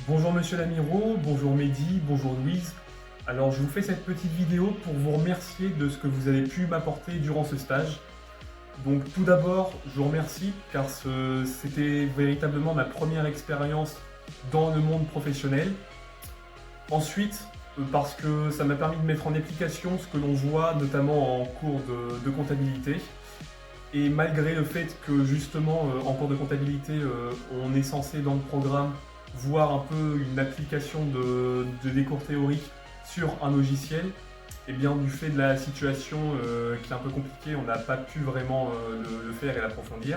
Bonjour Monsieur Lamiro, bonjour Mehdi, bonjour Louise. Alors je vous fais cette petite vidéo pour vous remercier de ce que vous avez pu m'apporter durant ce stage. Donc tout d'abord, je vous remercie car c'était véritablement ma première expérience dans le monde professionnel. Ensuite, parce que ça m'a permis de mettre en application ce que l'on voit notamment en cours de comptabilité. Et malgré le fait que justement en cours de comptabilité, on est censé dans le programme voir un peu une application des cours théoriques sur un logiciel, et bien du fait de la situation qui est un peu compliquée, on n'a pas pu vraiment le faire et l'approfondir.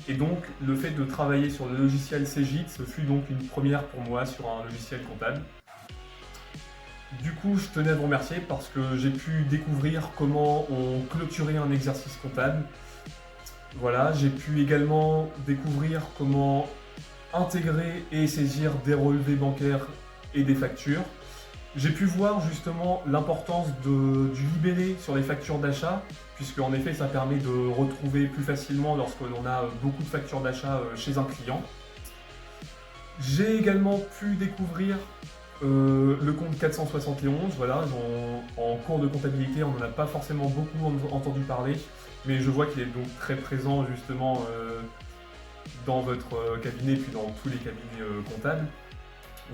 Et donc le fait de travailler sur le logiciel Cegid, ce fut donc une première pour moi sur un logiciel comptable. Du coup, je tenais à vous remercier parce que j'ai pu découvrir comment on clôturait un exercice comptable. Voilà, j'ai pu également découvrir comment intégrer et saisir des relevés bancaires et des factures. J'ai pu voir justement l'importance du libellé sur les factures d'achat, puisque en effet ça permet de retrouver plus facilement lorsque l'on a beaucoup de factures d'achat chez un client. J'ai également pu découvrir le compte 471, voilà, en cours de comptabilité on n'en a pas forcément beaucoup entendu parler, mais je vois qu'il est donc très présent justement dans votre cabinet, puis dans tous les cabinets comptables,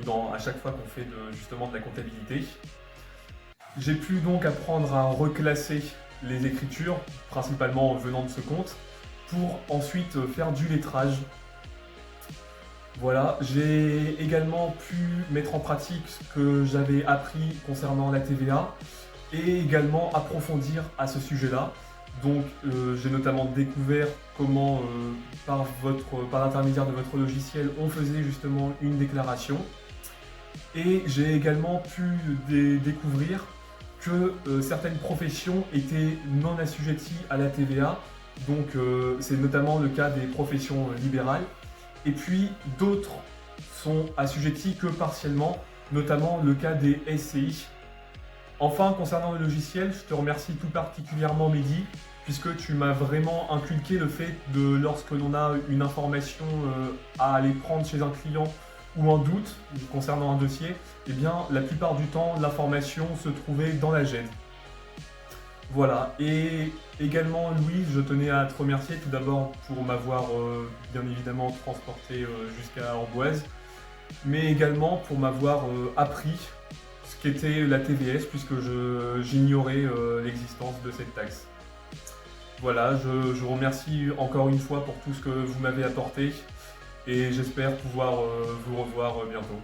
ou à chaque fois qu'on fait justement de la comptabilité. J'ai pu donc apprendre à reclasser les écritures, principalement venant de ce compte, pour ensuite faire du lettrage. Voilà, j'ai également pu mettre en pratique ce que j'avais appris concernant la TVA et également approfondir à ce sujet-là. Donc j'ai notamment découvert comment par l'intermédiaire de votre logiciel on faisait justement une déclaration. Et j'ai également pu découvrir que certaines professions étaient non assujetties à la TVA. Donc c'est notamment le cas des professions libérales. Et puis d'autres sont assujetties que partiellement, notamment le cas des SCI. Enfin, concernant le logiciel, je te remercie tout particulièrement Mehdi, puisque tu m'as vraiment inculqué le fait de, lorsque l'on a une information à aller prendre chez un client ou un doute concernant un dossier, eh bien la plupart du temps l'information se trouvait dans la GED. Voilà, et également Louise, je tenais à te remercier tout d'abord pour m'avoir bien évidemment transporté jusqu'à Amboise, mais également pour m'avoir appris ce qu'était la TVS puisque j'ignorais l'existence de cette taxe. Voilà, je vous remercie encore une fois pour tout ce que vous m'avez apporté et j'espère pouvoir vous revoir bientôt.